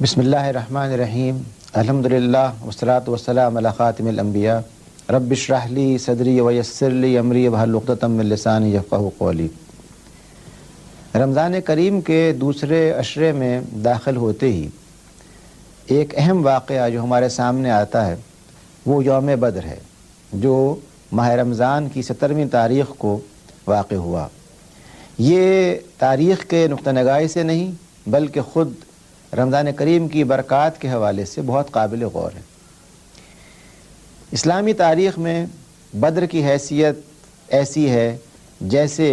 بسم اللہ الرحمن الرحیم الحمدللہ والصلاۃ والسلام علی خاتم الانبیاء رب اشرح لی صدری ویسر لی امری واحلل عقدۃ من لسانی یفقہوا قولی۔ رمضان کریم کے دوسرے عشرے میں داخل ہوتے ہی ایک اہم واقعہ جو ہمارے سامنے آتا ہے وہ یوم بدر ہے، جو ماہ رمضان کی 17ویں تاریخ کو واقع ہوا۔ یہ تاریخ کے نقطہ نگاہی سے نہیں بلکہ خود رمضان کریم کی برکات کے حوالے سے بہت قابل غور ہے۔ اسلامی تاریخ میں بدر کی حیثیت ایسی ہے جیسے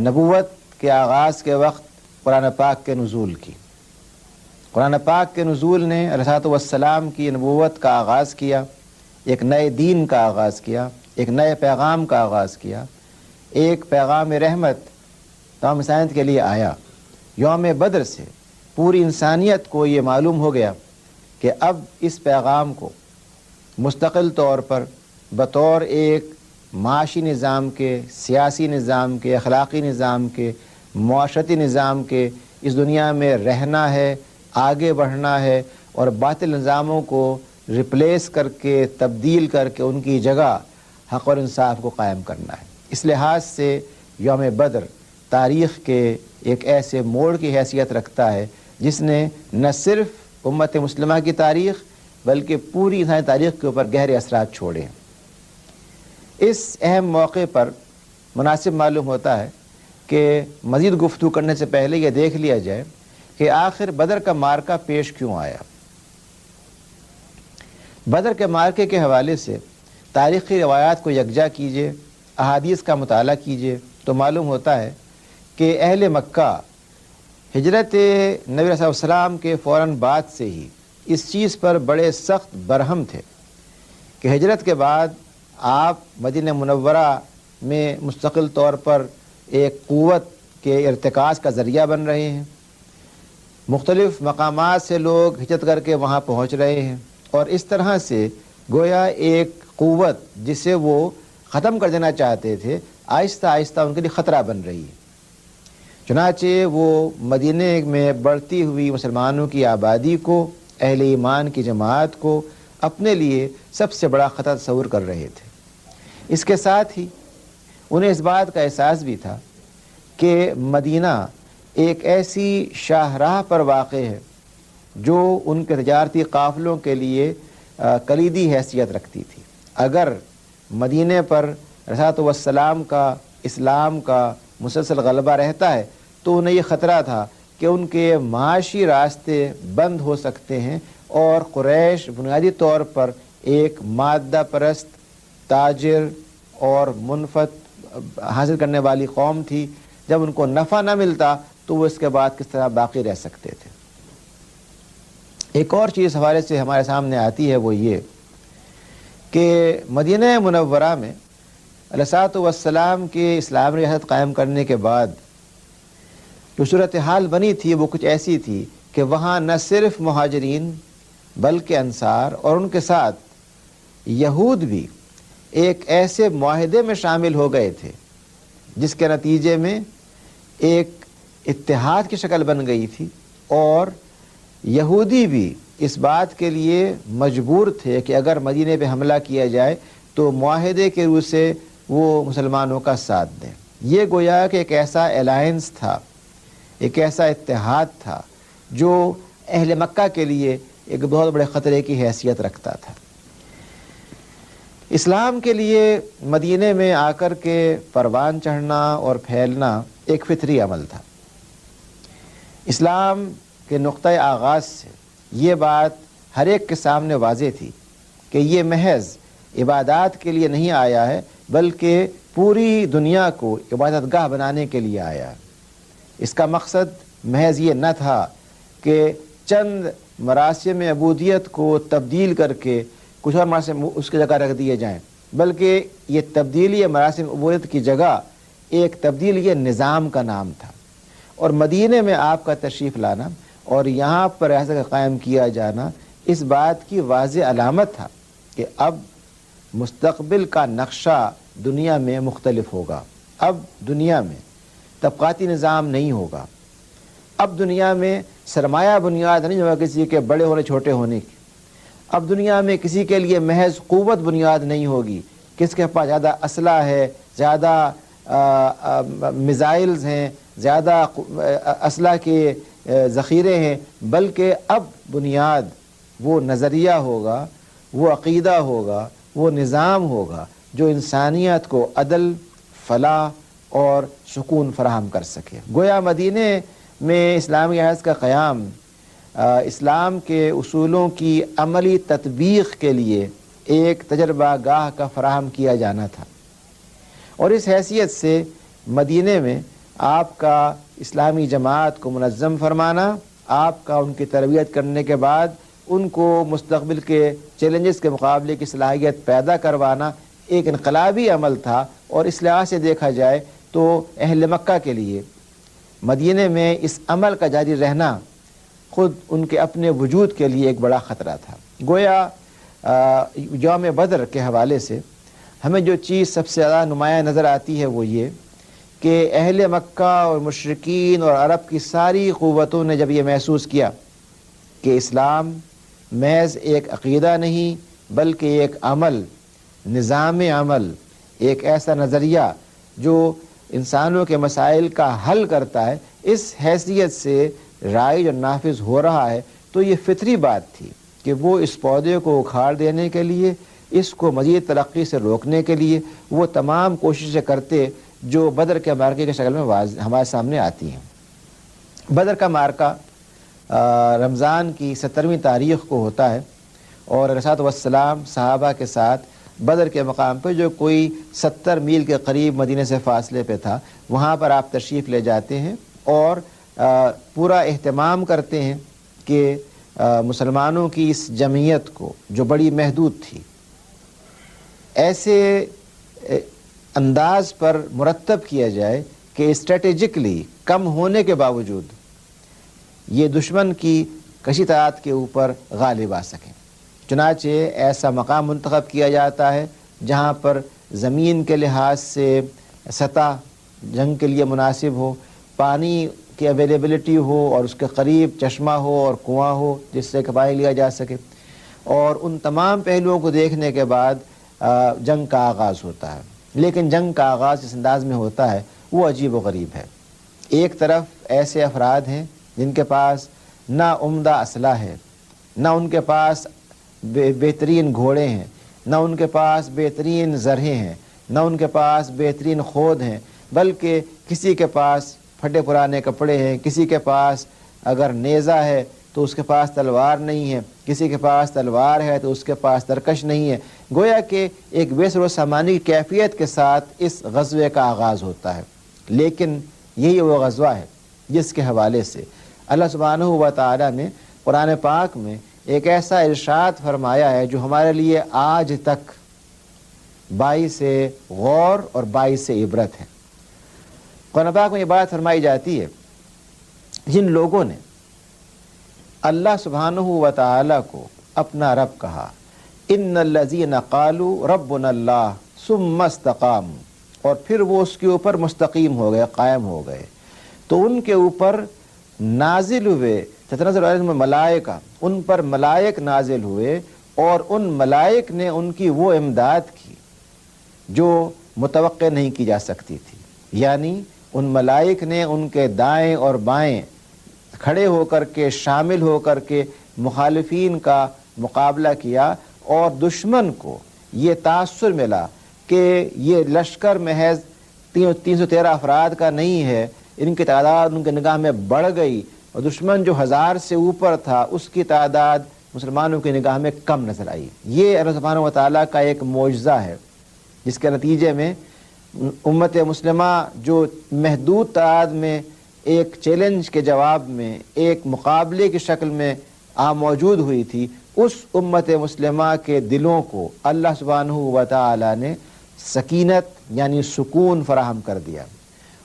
نبوت کے آغاز کے وقت قرآن پاک کے نزول کی۔ قرآن پاک کے نزول نے علیہ الصلوۃ والسلام کی نبوت کا آغاز کیا، ایک نئے دین کا آغاز کیا، ایک نئے پیغام کا آغاز کیا، ایک پیغام رحمت تمام انسانیت کے لیے آیا۔ یوم بدر سے پوری انسانیت کو یہ معلوم ہو گیا کہ اب اس پیغام کو مستقل طور پر بطور ایک معاشی نظام کے، سیاسی نظام کے، اخلاقی نظام کے، معاشرتی نظام کے اس دنیا میں رہنا ہے، آگے بڑھنا ہے اور باطل نظاموں کو ریپلیس کر کے، تبدیل کر کے ان کی جگہ حق اور انصاف کو قائم کرنا ہے۔ اس لحاظ سے یوم بدر تاریخ کے ایک ایسے موڑ کی حیثیت رکھتا ہے جس نے نہ صرف امت مسلمہ کی تاریخ بلکہ پوری انسانی تاریخ کے اوپر گہرے اثرات چھوڑے ہیں۔ اس اہم موقع پر مناسب معلوم ہوتا ہے کہ مزید گفتگو کرنے سے پہلے یہ دیکھ لیا جائے کہ آخر بدر کا معرکہ پیش کیوں آیا۔ بدر کے معرکے کے حوالے سے تاریخی روایات کو یکجا کیجئے، احادیث کا مطالعہ کیجئے تو معلوم ہوتا ہے کہ اہل مکہ ہجرت نبی علیہ السلام کے فوراً بعد سے ہی اس چیز پر بڑے سخت برہم تھے کہ ہجرت کے بعد آپ مدینہ منورہ میں مستقل طور پر ایک قوت کے ارتکاز کا ذریعہ بن رہے ہیں، مختلف مقامات سے لوگ ہجرت کر کے وہاں پہنچ رہے ہیں اور اس طرح سے گویا ایک قوت جسے وہ ختم کر دینا چاہتے تھے آہستہ آہستہ ان کے لیے خطرہ بن رہی ہے۔ چنانچہ وہ مدینہ میں بڑھتی ہوئی مسلمانوں کی آبادی کو، اہل ایمان کی جماعت کو اپنے لیے سب سے بڑا خطرہ تصور کر رہے تھے۔ اس کے ساتھ ہی انہیں اس بات کا احساس بھی تھا کہ مدینہ ایک ایسی شاہراہ پر واقع ہے جو ان کے تجارتی قافلوں کے لیے کلیدی حیثیت رکھتی تھی۔ اگر مدینہ پر علیہ الصلوۃ والسلام کا، اسلام کا مسلسل غلبہ رہتا ہے تو انہیں یہ خطرہ تھا کہ ان کے معاشی راستے بند ہو سکتے ہیں اور قریش بنیادی طور پر ایک مادہ پرست، تاجر اور منفعت حاصل کرنے والی قوم تھی۔ جب ان کو نفع نہ ملتا تو وہ اس کے بعد کس طرح باقی رہ سکتے تھے۔ ایک اور چیز حوالے سے ہمارے سامنے آتی ہے وہ یہ کہ مدینہ منورہ میں علیہ الصلوۃ والسلام کے اسلام ریاست قائم کرنے کے بعد جو صورتحال بنی تھی وہ کچھ ایسی تھی کہ وہاں نہ صرف مہاجرین بلکہ انصار اور ان کے ساتھ یہود بھی ایک ایسے معاہدے میں شامل ہو گئے تھے جس کے نتیجے میں ایک اتحاد کی شکل بن گئی تھی اور یہودی بھی اس بات کے لیے مجبور تھے کہ اگر مدینے پہ حملہ کیا جائے تو معاہدے کے روح سے وہ مسلمانوں کا ساتھ دیں۔ یہ گویا کہ ایک ایسا الائنس تھا، ایک ایسا اتحاد تھا جو اہل مکہ کے لیے ایک بہت بڑے خطرے کی حیثیت رکھتا تھا۔ اسلام کے لیے مدینے میں آ کر کے پروان چڑھنا اور پھیلنا ایک فطری عمل تھا۔ اسلام کے نقطۂ آغاز سے یہ بات ہر ایک کے سامنے واضح تھی کہ یہ محض عبادات کے لیے نہیں آیا ہے بلکہ پوری دنیا کو عبادت گاہ بنانے کے لیے آیا ہے۔ اس کا مقصد محض یہ نہ تھا کہ چند مراسم عبودیت کو تبدیل کر کے کچھ اور مراسم اس کی جگہ رکھ دیے جائیں، بلکہ یہ تبدیلی مراسم عبودیت کی جگہ ایک تبدیلی نظام کا نام تھا۔ اور مدینے میں آپ کا تشریف لانا اور یہاں پر ریاست کا قائم کیا جانا اس بات کی واضح علامت تھا کہ اب مستقبل کا نقشہ دنیا میں مختلف ہوگا۔ اب دنیا میں طبقاتی نظام نہیں ہوگا، اب دنیا میں سرمایہ بنیاد نہیں ہوگا کسی کے بڑے ہونے چھوٹے ہونے کی. اب دنیا میں کسی کے لیے محض قوت بنیاد نہیں ہوگی، کس کے پاس زیادہ اسلحہ ہے، زیادہ میزائلز ہیں، زیادہ اسلحہ کے ذخیرے ہیں، بلکہ اب بنیاد وہ نظریہ ہوگا، وہ عقیدہ ہوگا، وہ نظام ہوگا جو انسانیت کو عدل، فلاح اور سکون فراہم کر سکے. گویا مدینے میں اسلامی عہد کا قیام اسلام کے اصولوں کی عملی تطبیق کے لیے ایک تجربہ گاہ کا فراہم کیا جانا تھا، اور اس حیثیت سے مدینے میں آپ کا اسلامی جماعت کو منظم فرمانا، آپ کا ان کی تربیت کرنے کے بعد ان کو مستقبل کے چیلنجز کے مقابلے کی صلاحیت پیدا کروانا ایک انقلابی عمل تھا. اور اس لحاظ سے دیکھا جائے تو اہل مکہ کے لیے مدینے میں اس عمل کا جاری رہنا خود ان کے اپنے وجود کے لیے ایک بڑا خطرہ تھا. گویا یوم بدر کے حوالے سے ہمیں جو چیز سب سے زیادہ نمایاں نظر آتی ہے وہ یہ کہ اہل مکہ اور مشرکین اور عرب کی ساری قوتوں نے جب یہ محسوس کیا کہ اسلام محض ایک عقیدہ نہیں بلکہ ایک عمل، نظام عمل، ایک ایسا نظریہ جو انسانوں کے مسائل کا حل کرتا ہے، اس حیثیت سے رائج اور نافذ ہو رہا ہے، تو یہ فطری بات تھی کہ وہ اس پودے کو اکھاڑ دینے کے لیے، اس کو مزید ترقی سے روکنے کے لیے وہ تمام کوششیں کرتے جو بدر کے معرکے کے شکل میں ہمارے سامنے آتی ہیں. بدر کا معرکہ رمضان کی 17ویں تاریخ کو ہوتا ہے، اور علیہ الصلوۃ والسلام صحابہ کے ساتھ بدر کے مقام پہ جو کوئی 70 میل کے قریب مدینے سے فاصلے پہ تھا، وہاں پر آپ تشریف لے جاتے ہیں اور پورا اہتمام کرتے ہیں کہ مسلمانوں کی اس جمعیت کو جو بڑی محدود تھی ایسے انداز پر مرتب کیا جائے کہ اسٹریٹجکلی کم ہونے کے باوجود یہ دشمن کی کشی تعداد کے اوپر غالب آ سکیں. چنانچہ ایسا مقام منتخب کیا جاتا ہے جہاں پر زمین کے لحاظ سے سطح جنگ کے لیے مناسب ہو، پانی کی اویلیبلٹی ہو اور اس کے قریب چشمہ ہو اور کنواں ہو جس سے کہ پانی لیا جا سکے. اور ان تمام پہلوؤں کو دیکھنے کے بعد جنگ کا آغاز ہوتا ہے. لیکن جنگ کا آغاز اس انداز میں ہوتا ہے وہ عجیب و غریب ہے. ایک طرف ایسے افراد ہیں جن کے پاس نہ عمدہ اسلحہ ہے، نہ ان کے پاس بہترین گھوڑے ہیں، نہ ان کے پاس بہترین زرہیں ہیں، نہ ان کے پاس بہترین خود ہیں، بلکہ کسی کے پاس پھٹے پرانے کپڑے ہیں، کسی کے پاس اگر نیزہ ہے تو اس کے پاس تلوار نہیں ہے، کسی کے پاس تلوار ہے تو اس کے پاس ترکش نہیں ہے. گویا کہ ایک بے سر و سامانی کی کیفیت کے ساتھ اس غزوے کا آغاز ہوتا ہے. لیکن یہی وہ غزوہ ہے جس کے حوالے سے اللہ سبحانہ و تعالی نے قرآن پاک میں ایک ایسا ارشاد فرمایا ہے جو ہمارے لیے آج تک باعث غور اور باعث عبرت ہے. قرآن پاک میں یہ بات فرمائی جاتی ہے جن لوگوں نے اللہ سبحانہ و تعالی کو اپنا رب کہا، ان الذین قالوا ربنا اللہ ثم استقاموا، اور پھر وہ اس کے اوپر مستقیم ہو گئے، قائم ہو گئے، تو ان کے اوپر نازل ہوئے تتنزل علیہم ملائکہ، ان پر ملائک نازل ہوئے اور ان ملائک نے ان کی وہ امداد کی جو متوقع نہیں کی جا سکتی تھی. یعنی ان ملائک نے ان کے دائیں اور بائیں کھڑے ہو کر کے، شامل ہو کر کے مخالفین کا مقابلہ کیا، اور دشمن کو یہ تاثر ملا کہ یہ لشکر محض 313 افراد کا نہیں ہے، ان کی تعداد ان کے نگاہ میں بڑھ گئی، اور دشمن جو 1000 سے اوپر تھا اس کی تعداد مسلمانوں کی نگاہ میں کم نظر آئی. یہ اللہ سبحانہ و تعالیٰ کا ایک معجزہ ہے جس کے نتیجے میں امت مسلمہ جو محدود تعداد میں ایک چیلنج کے جواب میں ایک مقابلے کی شکل میں موجود ہوئی تھی، اس امت مسلمہ کے دلوں کو اللہ سبحانہ و تعالی نے سکینت یعنی سکون فراہم کر دیا،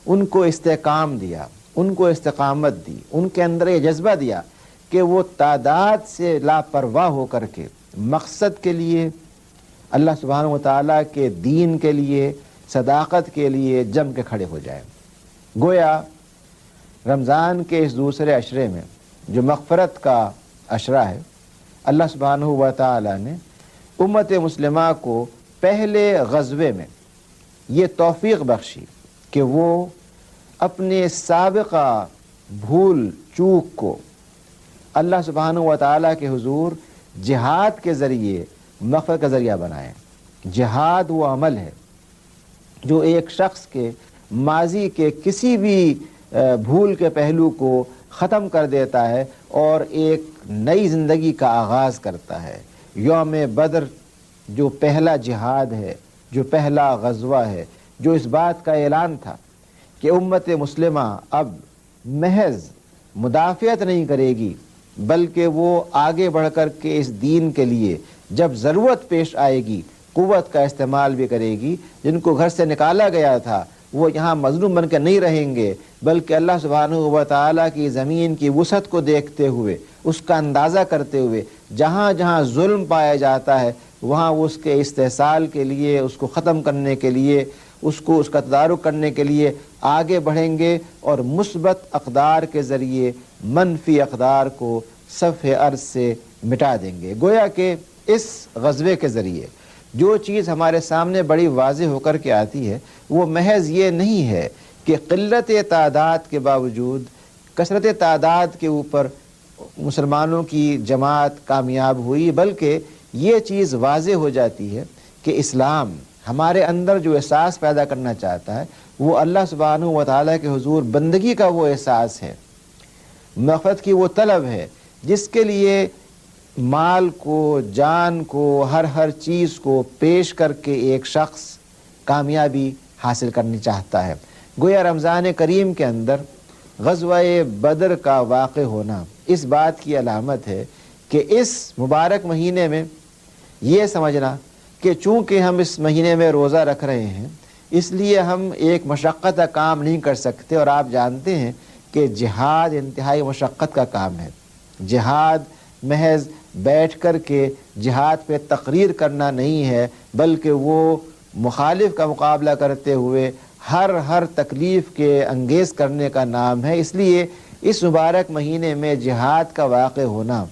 ان کو استحکام دیا، ان کو استقامت دی، ان کے اندر یہ جذبہ دیا کہ وہ تعداد سے لاپرواہ ہو کر کے مقصد کے لیے، اللہ سبحانہ و تعالیٰ کے دین کے لیے، صداقت کے لیے جم کے کھڑے ہو جائیں. گویا رمضان کے اس دوسرے عشرے میں جو مغفرت کا عشرہ ہے، اللہ سبحانہ و تعالی نے امت مسلمہ کو پہلے غزوے میں یہ توفیق بخشی کہ وہ اپنے سابقہ بھول چوک کو اللہ سبحانہ و تعالیٰ کے حضور جہاد کے ذریعے مغفرت کا ذریعہ بنائیں۔ جہاد وہ عمل ہے جو ایک شخص کے ماضی کے کسی بھی بھول کے پہلو کو ختم کر دیتا ہے اور ایک نئی زندگی کا آغاز کرتا ہے۔ یوم بدر جو پہلا جہاد ہے، جو پہلا غزوہ ہے، جو اس بات کا اعلان تھا کہ امت مسلمہ اب محض مدافعت نہیں کرے گی بلکہ وہ آگے بڑھ کر کے اس دین کے لیے جب ضرورت پیش آئے گی قوت کا استعمال بھی کرے گی۔ جن کو گھر سے نکالا گیا تھا وہ یہاں مظلوم بن کے نہیں رہیں گے، بلکہ اللہ سبحانہ و تعالیٰ کی زمین کی وسعت کو دیکھتے ہوئے، اس کا اندازہ کرتے ہوئے، جہاں جہاں ظلم پایا جاتا ہے وہاں وہ اس کے استحصال کے لیے، اس کو ختم کرنے کے لیے، اس کا تدارک کرنے کے لیے آگے بڑھیں گے اور مثبت اقدار کے ذریعے منفی اقدار کو صفحہ ارض سے مٹا دیں گے۔ گویا کہ اس غزوے کے ذریعے جو چیز ہمارے سامنے بڑی واضح ہو کر کے آتی ہے وہ محض یہ نہیں ہے کہ قلت تعداد کے باوجود کثرت تعداد کے اوپر مسلمانوں کی جماعت کامیاب ہوئی، بلکہ یہ چیز واضح ہو جاتی ہے کہ اسلام ہمارے اندر جو احساس پیدا کرنا چاہتا ہے وہ اللہ سبحانہ و تعالیٰ کے حضور بندگی کا وہ احساس ہے، مغفرت کی وہ طلب ہے جس کے لیے مال کو، جان کو، ہر چیز کو پیش کر کے ایک شخص کامیابی حاصل کرنی چاہتا ہے۔ گویا رمضان کریم کے اندر غزوہ بدر کا واقع ہونا اس بات کی علامت ہے کہ اس مبارک مہینے میں یہ سمجھنا کہ چونکہ ہم اس مہینے میں روزہ رکھ رہے ہیں اس لیے ہم ایک مشقت کا کام نہیں کر سکتے، اور آپ جانتے ہیں کہ جہاد انتہائی مشقت کا کام ہے۔ جہاد محض بیٹھ کر کے جہاد پہ تقریر کرنا نہیں ہے، بلکہ وہ مخالف کا مقابلہ کرتے ہوئے ہر تکلیف کے انگیز کرنے کا نام ہے۔ اس لیے اس مبارک مہینے میں جہاد کا واقع ہونا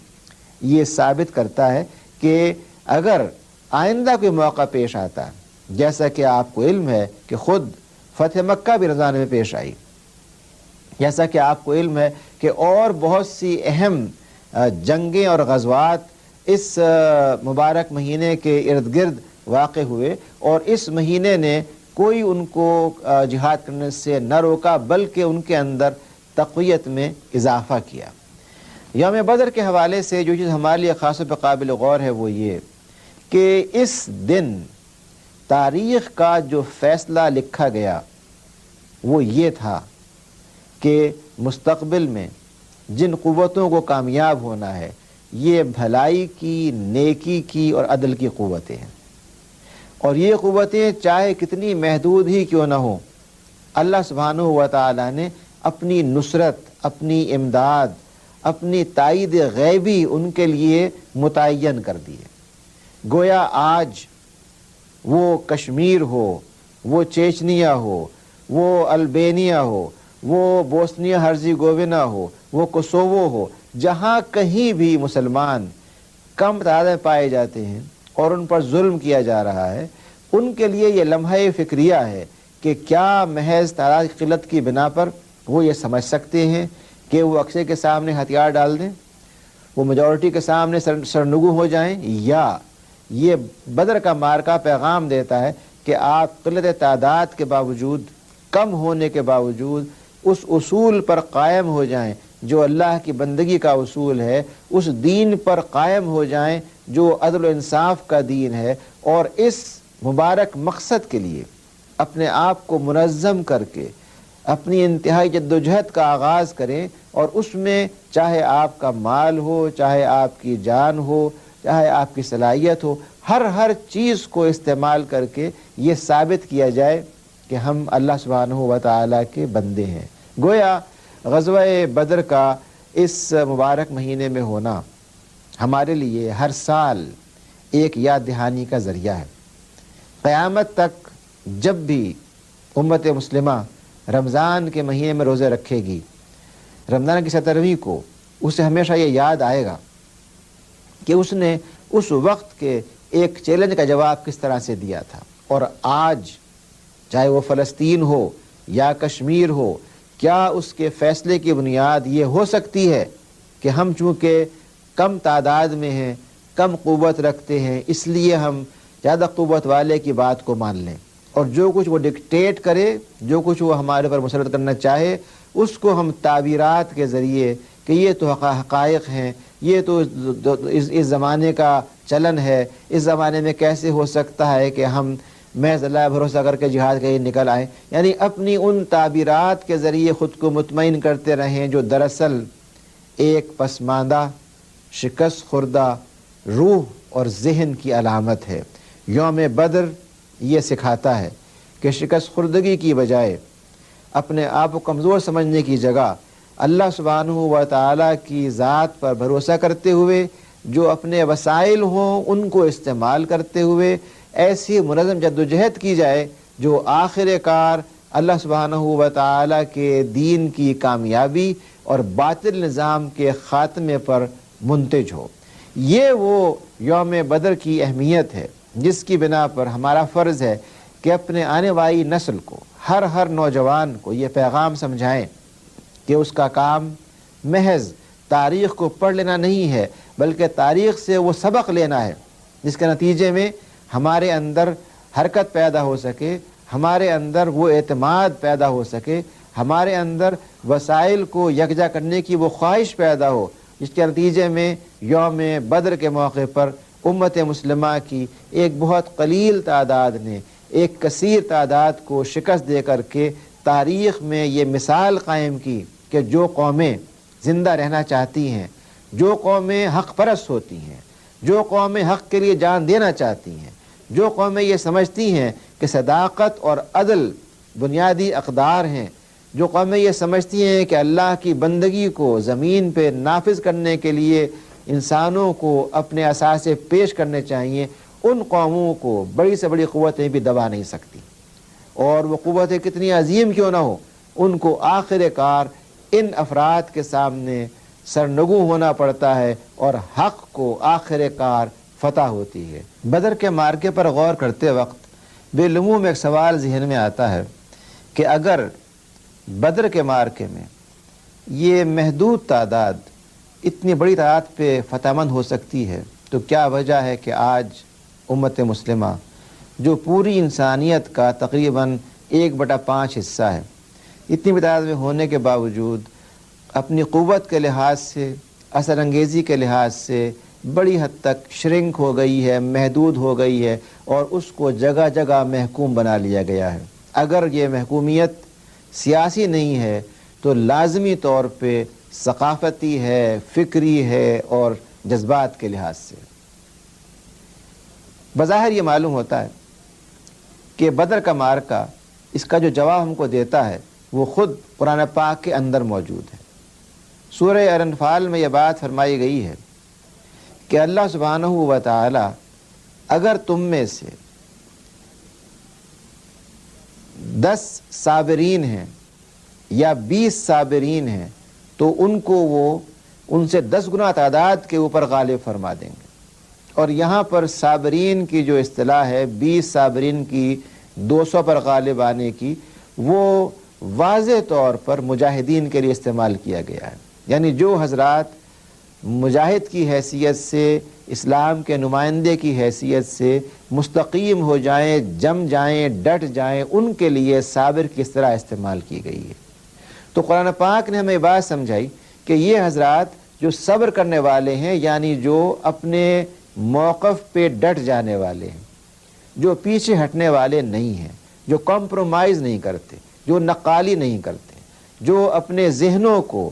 یہ ثابت کرتا ہے کہ اگر آئندہ کوئی موقع پیش آتا ہے، جیسا کہ آپ کو علم ہے کہ خود فتح مکہ بھی رمضان میں پیش آئی، جیسا کہ آپ کو علم ہے کہ اور بہت سی اہم جنگیں اور غزوات اس مبارک مہینے کے ارد گرد واقع ہوئے، اور اس مہینے نے کوئی ان کو جہاد کرنے سے نہ روکا بلکہ ان کے اندر تقویت میں اضافہ کیا۔ یوم بدر کے حوالے سے جو چیز ہمارے لیے خاص طور پہ قابل غور ہے وہ یہ کہ اس دن تاریخ کا جو فیصلہ لکھا گیا وہ یہ تھا کہ مستقبل میں جن قوتوں کو کامیاب ہونا ہے یہ بھلائی کی، نیکی کی اور عدل کی قوتیں ہیں، اور یہ قوتیں چاہے کتنی محدود ہی کیوں نہ ہوں، اللہ سبحانہ و تعالی نے اپنی نصرت، اپنی امداد، اپنی تائید غیبی ان کے لیے متعین کر دی ہے۔ گویا آج وہ کشمیر ہو، وہ چیچنیا ہو، وہ البینیا ہو، وہ بوسنیا ہرزیگووینا ہو، وہ کوسوو ہو، جہاں کہیں بھی مسلمان کم تعداد میں پائے جاتے ہیں اور ان پر ظلم کیا جا رہا ہے، ان کے لیے یہ لمحہ فکریہ ہے کہ کیا محض تعداد کی قلت کی بنا پر وہ یہ سمجھ سکتے ہیں کہ وہ اکثر کے سامنے ہتھیار ڈال دیں، وہ میجورٹی کے سامنے سرنگو ہو جائیں، یا یہ بدر کا مارکا پیغام دیتا ہے کہ آپ قلت تعداد کے باوجود، کم ہونے کے باوجود اس اصول پر قائم ہو جائیں جو اللہ کی بندگی کا اصول ہے، اس دین پر قائم ہو جائیں جو عدل و انصاف کا دین ہے، اور اس مبارک مقصد کے لیے اپنے آپ کو منظم کر کے اپنی انتہائی جدوجہد کا آغاز کریں، اور اس میں چاہے آپ کا مال ہو، چاہے آپ کی جان ہو، چاہے آپ کی صلاحیت ہو، ہر چیز کو استعمال کر کے یہ ثابت کیا جائے کہ ہم اللہ سبحانہ و تعالیٰ کے بندے ہیں۔ گویا غزوہ بدر کا اس مبارک مہینے میں ہونا ہمارے لیے ہر سال ایک یاد دہانی کا ذریعہ ہے۔ قیامت تک جب بھی امت مسلمہ رمضان کے مہینے میں روزے رکھے گی، رمضان کی 17ویں کو اسے ہمیشہ یہ یاد آئے گا کہ اس نے اس وقت کے ایک چیلنج کا جواب کس طرح سے دیا تھا، اور آج چاہے وہ فلسطین ہو یا کشمیر ہو، کیا اس کے فیصلے کی بنیاد یہ ہو سکتی ہے کہ ہم چونکہ کم تعداد میں ہیں، کم قوت رکھتے ہیں، اس لیے ہم زیادہ قوت والے کی بات کو مان لیں، اور جو کچھ وہ ڈکٹیٹ کرے، جو کچھ وہ ہمارے پر مسلط کرنا چاہے، اس کو ہم تعبیرات کے ذریعے کہ یہ تو حقائق ہیں، یہ تو اس زمانے کا چلن ہے، اس زمانے میں کیسے ہو سکتا ہے کہ ہم محض اللہ بھروسہ کر کے جہاد کے لیے نکل آئیں، یعنی اپنی ان تعبیرات کے ذریعے خود کو مطمئن کرتے رہیں جو دراصل ایک پسماندہ، شکست خوردہ روح اور ذہن کی علامت ہے۔ یوم بدر یہ سکھاتا ہے کہ شکست خوردگی کی بجائے اپنے آپ کو کمزور سمجھنے کی جگہ اللہ سبحانہ و تعالیٰ کی ذات پر بھروسہ کرتے ہوئے، جو اپنے وسائل ہوں ان کو استعمال کرتے ہوئے ایسی منظم جدوجہد کی جائے جو آخر کار اللہ سبحانہ و تعالیٰ کے دین کی کامیابی اور باطل نظام کے خاتمے پر منتج ہو۔ یہ وہ یوم بدر کی اہمیت ہے جس کی بنا پر ہمارا فرض ہے کہ اپنے آنے والی نسل کو، ہر نوجوان کو یہ پیغام سمجھائیں کہ اس کا کام محض تاریخ کو پڑھ لینا نہیں ہے، بلکہ تاریخ سے وہ سبق لینا ہے جس کے نتیجے میں ہمارے اندر حرکت پیدا ہو سکے، ہمارے اندر وہ اعتماد پیدا ہو سکے، ہمارے اندر وسائل کو یکجا کرنے کی وہ خواہش پیدا ہو، جس کے نتیجے میں یوم بدر کے موقع پر امت مسلمہ کی ایک بہت قلیل تعداد نے ایک کثیر تعداد کو شکست دے کر کے تاریخ میں یہ مثال قائم کی کہ جو قومیں زندہ رہنا چاہتی ہیں، جو قومیں حق پرست ہوتی ہیں، جو قومیں حق کے لیے جان دینا چاہتی ہیں، جو قومیں یہ سمجھتی ہیں کہ صداقت اور عدل بنیادی اقدار ہیں، جو قومیں یہ سمجھتی ہیں کہ اللہ کی بندگی کو زمین پہ نافذ کرنے کے لیے انسانوں کو اپنے اثاثے پیش کرنے چاہیے، ان قوموں کو بڑی سے بڑی قوتیں بھی دبا نہیں سکتی، اور وہ قوتیں کتنی عظیم کیوں نہ ہو، ان کو آخر کار ان افراد کے سامنے سرنگوں ہونا پڑتا ہے اور حق کو آخر کار فتح ہوتی ہے۔ بدر کے مارکے پر غور کرتے وقت بے لموم ایک سوال ذہن میں آتا ہے کہ اگر بدر کے مارکے میں یہ محدود تعداد اتنی بڑی تعداد پہ فتح مند ہو سکتی ہے تو کیا وجہ ہے کہ آج امت مسلمہ جو پوری انسانیت کا تقریباً 1/5 حصہ ہے، اتنی بڑی تعداد میں ہونے کے باوجود اپنی قوت کے لحاظ سے، اثر انگیزی کے لحاظ سے بڑی حد تک شرنک ہو گئی ہے، محدود ہو گئی ہے، اور اس کو جگہ جگہ محکوم بنا لیا گیا ہے۔ اگر یہ محکومیت سیاسی نہیں ہے تو لازمی طور پہ ثقافتی ہے، فکری ہے اور جذبات کے لحاظ سے۔ بظاہر یہ معلوم ہوتا ہے کہ بدر کا مارکہ، اس کا جو جواب ہم کو دیتا ہے وہ خود قرآن پاک کے اندر موجود ہے۔ سورہ انفال میں یہ بات فرمائی گئی ہے کہ اللہ سبحانہ و تعالی اگر تم میں سے 10 صابرین ہیں یا 20 صابرین ہیں تو ان کو وہ ان سے 10 گنا تعداد کے اوپر غالب فرما دیں گے۔ اور یہاں پر صابرین کی جو اصطلاح ہے، 20 صابرین کی 200 پر غالب آنے کی، وہ واضح طور پر مجاہدین کے لیے استعمال کیا گیا ہے، یعنی جو حضرات مجاہد کی حیثیت سے، اسلام کے نمائندے کی حیثیت سے مستقیم ہو جائیں، جم جائیں، ڈٹ جائیں، ان کے لیے صابر کس طرح استعمال کی گئی ہے۔ تو قرآن پاک نے ہمیں بات سمجھائی کہ یہ حضرات جو صبر کرنے والے ہیں، یعنی جو اپنے موقف پہ ڈٹ جانے والے ہیں، جو پیچھے ہٹنے والے نہیں ہیں، جو کمپرومائز نہیں کرتے، جو نقالی نہیں کرتے، جو اپنے ذہنوں کو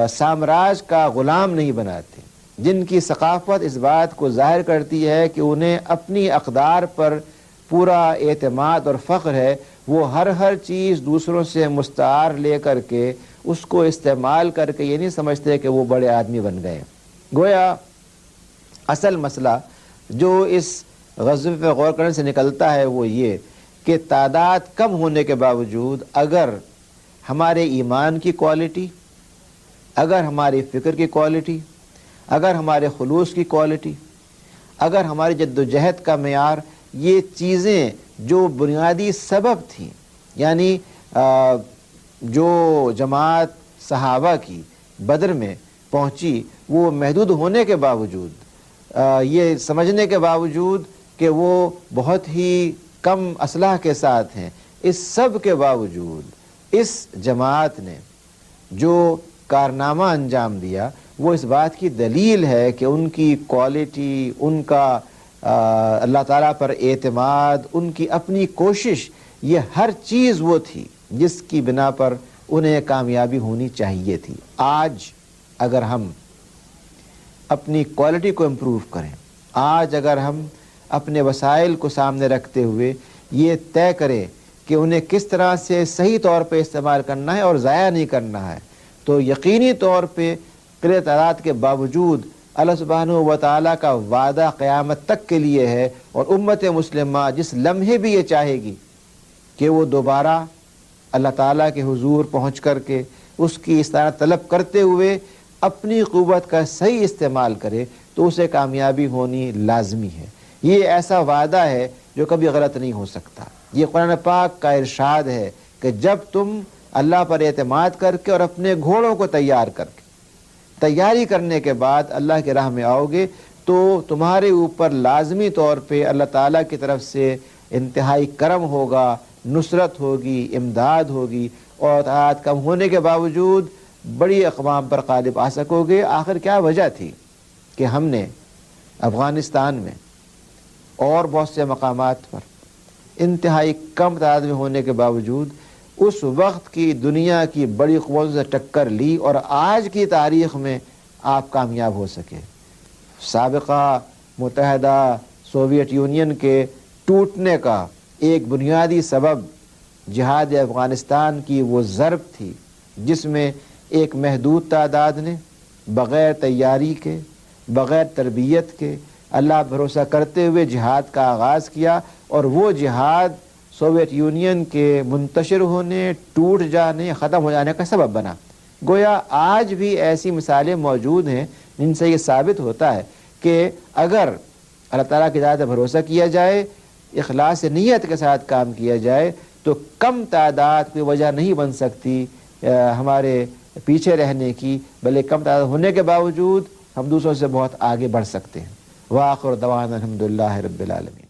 سامراج کا غلام نہیں بناتے، جن کی ثقافت اس بات کو ظاہر کرتی ہے کہ انہیں اپنی اقدار پر پورا اعتماد اور فخر ہے، وہ ہر چیز دوسروں سے مستعار لے کر کے اس کو استعمال کر کے یہ نہیں سمجھتے کہ وہ بڑے آدمی بن گئے۔ گویا اصل مسئلہ جو اس غزوے پہ غور کرنے سے نکلتا ہے وہ یہ کہ تعداد کم ہونے کے باوجود اگر ہمارے ایمان کی کوالٹی، اگر ہماری فکر کی کوالٹی، اگر ہمارے خلوص کی کوالٹی، اگر ہماری جد و جہد کا معیار، یہ چیزیں جو بنیادی سبب تھیں، یعنی جو جماعت صحابہ کی بدر میں پہنچی، وہ محدود ہونے کے باوجود، یہ سمجھنے کے باوجود کہ وہ بہت ہی کم اسلحہ کے ساتھ ہیں، اس سب کے باوجود اس جماعت نے جو کارنامہ انجام دیا، وہ اس بات کی دلیل ہے کہ ان کی کوالٹی، ان کا اللہ تعالیٰ پر اعتماد، ان کی اپنی کوشش، یہ ہر چیز وہ تھی جس کی بنا پر انہیں کامیابی ہونی چاہیے تھی۔ آج اگر ہم اپنی کوالٹی کو امپروو کریں، آج اگر ہم اپنے وسائل کو سامنے رکھتے ہوئے یہ طے کریں کہ انہیں کس طرح سے صحیح طور پہ استعمال کرنا ہے اور ضائع نہیں کرنا ہے، تو یقینی طور پہ قلت تعداد کے باوجود اللہ سبحانہ و تعالیٰ کا وعدہ قیامت تک کے لیے ہے، اور امت مسلمہ جس لمحے بھی یہ چاہے گی کہ وہ دوبارہ اللہ تعالیٰ کے حضور پہنچ کر کے اس کی استعانت طلب کرتے ہوئے اپنی قوت کا صحیح استعمال کرے، تو اسے کامیابی ہونی لازمی ہے۔ یہ ایسا وعدہ ہے جو کبھی غلط نہیں ہو سکتا۔ یہ قرآن پاک کا ارشاد ہے کہ جب تم اللہ پر اعتماد کر کے اور اپنے گھوڑوں کو تیار کر کے، تیاری کرنے کے بعد اللہ کی راہ میں آؤ گے، تو تمہارے اوپر لازمی طور پہ اللہ تعالیٰ کی طرف سے انتہائی کرم ہوگا، نصرت ہوگی، امداد ہوگی، اور تعداد کم ہونے کے باوجود بڑی اقوام پر غالب آ سکو گے۔ آخر کیا وجہ تھی کہ ہم نے افغانستان میں اور بہت سے مقامات پر انتہائی کم تعداد میں ہونے کے باوجود اس وقت کی دنیا کی بڑی قوتوں سے ٹکر لی، اور آج کی تاریخ میں آپ کامیاب ہو سکے؟ سابقہ متحدہ سوویت یونین کے ٹوٹنے کا ایک بنیادی سبب جہاد افغانستان کی وہ ضرب تھی جس میں ایک محدود تعداد نے بغیر تیاری کے، بغیر تربیت کے، اللہ بھروسہ کرتے ہوئے جہاد کا آغاز کیا، اور وہ جہاد سوویت یونین کے منتشر ہونے، ٹوٹ جانے، ختم ہو جانے کا سبب بنا۔ گویا آج بھی ایسی مثالیں موجود ہیں جن سے یہ ثابت ہوتا ہے کہ اگر اللہ تعالیٰ کی ذات بھروسہ کیا جائے، اخلاص نیت کے ساتھ کام کیا جائے، تو کم تعداد کوئی وجہ نہیں بن سکتی ہمارے پیچھے رہنے کی، بلکہ کم تعداد ہونے کے باوجود ہم دوسروں سے بہت آگے بڑھ سکتے ہیں۔ وآخر دعوانا الحمدللہ رب العالمین۔